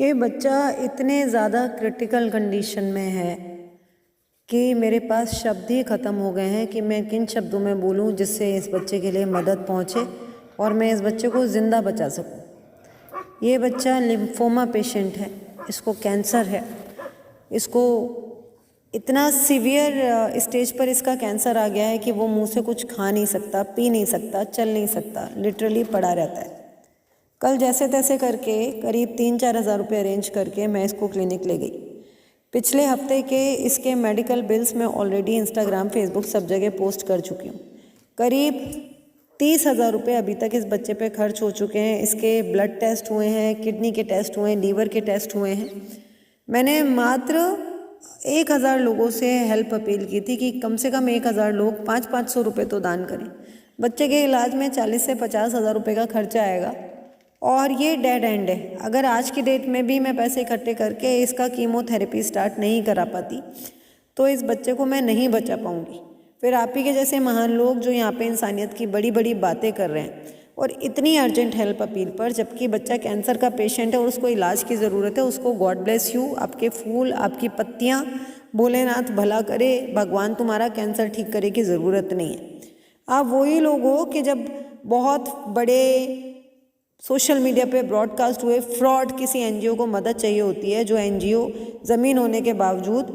ये बच्चा इतने ज़्यादा क्रिटिकल कंडीशन में है कि मेरे पास शब्द ही ख़त्म हो गए हैं कि मैं किन शब्दों में बोलूं जिससे इस बच्चे के लिए मदद पहुंचे और मैं इस बच्चे को ज़िंदा बचा सकूं। ये बच्चा लिम्फोमा पेशेंट है, इसको कैंसर है, इसको इतना सीवियर स्टेज पर इसका कैंसर आ गया है कि वो मुंह से कुछ खा नहीं सकता, पी नहीं सकता, चल नहीं सकता, लिटरली पड़ा रहता है। कल जैसे तैसे करके करीब 3-4 हज़ार रुपये अरेंज करके मैं इसको क्लिनिक ले गई। पिछले हफ्ते के इसके मेडिकल बिल्स मैं ऑलरेडी इंस्टाग्राम, फेसबुक सब जगह पोस्ट कर चुकी हूँ। करीब 30,000 रुपये अभी तक इस बच्चे पे खर्च हो चुके हैं। इसके ब्लड टेस्ट हुए हैं, किडनी के टेस्ट हुए हैं, लीवर के टेस्ट हुए हैं। मैंने मात्र 1,000 लोगों से हेल्प अपील की थी कि कम से कम 1,000 लोग 500-500 रुपये तो दान करें। बच्चे के इलाज में 40 से 50 हज़ार रुपये का खर्चा आएगा और ये डेड एंड है। अगर आज की डेट में भी मैं पैसे इकट्ठे करके इसका कीमोथेरेपी स्टार्ट नहीं करा पाती तो इस बच्चे को मैं नहीं बचा पाऊँगी। फिर आप ही के जैसे महान लोग जो यहाँ पे इंसानियत की बड़ी बड़ी बातें कर रहे हैं और इतनी अर्जेंट हेल्प अपील पर, जबकि बच्चा कैंसर का पेशेंट है और उसको इलाज की ज़रूरत है, उसको गॉड ब्लेस यू, आपके फूल, आपकी पत्तियाँ, भोलेनाथ भला करे, भगवान तुम्हारा कैंसर ठीक करे की ज़रूरत नहीं है। आप वही लोग हो कि जब बहुत बड़े सोशल मीडिया पे ब्रॉडकास्ट हुए फ्रॉड किसी एनजीओ को मदद चाहिए होती है, जो एनजीओ ज़मीन होने के बावजूद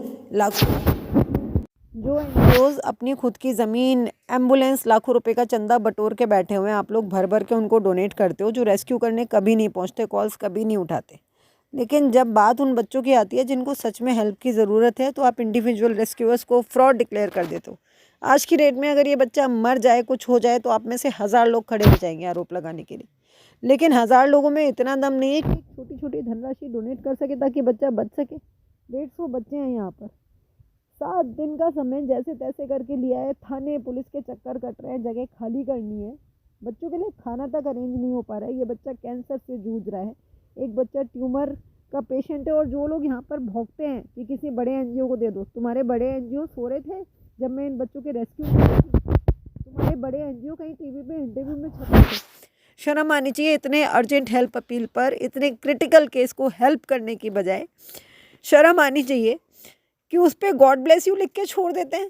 जो एनजीओज़ अपनी खुद की ज़मीन, एम्बुलेंस, लाखों रुपए का चंदा बटोर के बैठे हुए हैं, आप लोग भर भर के उनको डोनेट करते हो, जो रेस्क्यू करने कभी नहीं पहुंचते, कॉल्स कभी नहीं उठाते। लेकिन जब बात उन बच्चों की आती है जिनको सच में हेल्प की ज़रूरत है तो आप इंडिविजुअल रेस्क्यूअर्स को फ्रॉड डिक्लेयर कर देते हो। आज की डेट में अगर ये बच्चा मर जाए, कुछ हो जाए, तो आप में से 1000 लोग खड़े हो जाएंगे आरोप लगाने के लिए। लेकिन 1000 लोगों में इतना दम नहीं है कि छोटी छोटी धनराशि डोनेट कर सके ताकि बच्चा बच सके। 150 बच्चे हैं यहाँ पर। 7 दिन का समय जैसे तैसे करके लिया है। थाने पुलिस के चक्कर कट रहे हैं, जगह खाली करनी है, बच्चों के लिए खाना तक अरेंज नहीं हो पा रहा है। ये बच्चा कैंसर से जूझ रहा है, एक बच्चा ट्यूमर का पेशेंट है। और जो लोग यहाँ पर भौंकते हैं कि किसी बड़े एनजीओ को दे दो, तुम्हारे बड़े एनजीओ सो रहे थे जब मैं इन बच्चों के रेस्क्यू तुम्हारे बड़े एनजीओ कहीं टीवी पे इंटरव्यू में छपे थे। शर्म आनी चाहिए इतने अर्जेंट हेल्प अपील पर, इतने क्रिटिकल केस को हेल्प करने की बजाय शर्म आनी चाहिए कि उस पर गॉड ब्लेस यू लिख के छोड़ देते हैं।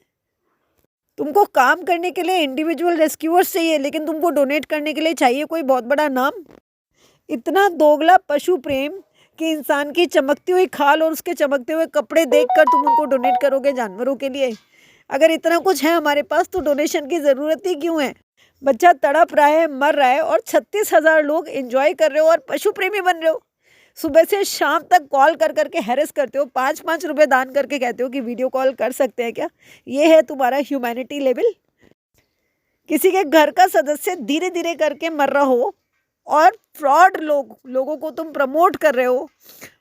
तुमको काम करने के लिए इंडिविजुअल रेस्क्यूअर्स चाहिए, लेकिन तुमको डोनेट करने के लिए चाहिए कोई बहुत बड़ा नाम। इतना दोगला पशु प्रेम कि इंसान की चमकती हुई खाल और उसके चमकते हुए कपड़े देखकर तुम उनको डोनेट करोगे जानवरों के लिए। अगर इतना कुछ है हमारे पास तो डोनेशन की ज़रूरत ही क्यों है। बच्चा तड़प रहा है, मर रहा है और 36,000 लोग एंजॉय कर रहे हो और पशु प्रेमी बन रहे हो। सुबह से शाम तक कॉल कर करके हैरेस करते हो, 5-5 रुपये दान करके कहते हो कि वीडियो कॉल कर सकते हैं क्या। ये है तुम्हारा ह्यूमैनिटी लेवल। किसी के घर का सदस्य धीरे धीरे करके मर रहा हो और फ्रॉड लोगों को तुम प्रमोट कर रहे हो,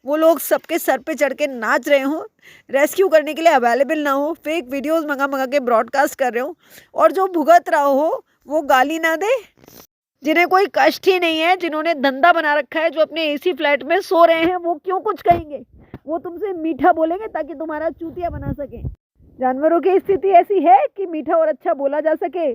वो लोग सबके सर पे चढ़ के नाच रहे हो, रेस्क्यू करने के लिए अवेलेबल ना हो, फेक वीडियोस मंगा के ब्रॉडकास्ट कर रहे हो, और जो भुगत रहा हो वो गाली ना दे, जिन्हें कोई कष्ट ही नहीं है, जिन्होंने धंधा बना रखा है, जो अपने एसी फ्लैट में सो रहे हैं, वो क्यों कुछ कहेंगे। वो तुमसे मीठा बोलेंगे ताकि तुम्हारा चूतिया बना सके। जानवरों की स्थिति ऐसी है कि मीठा और अच्छा बोला जा सके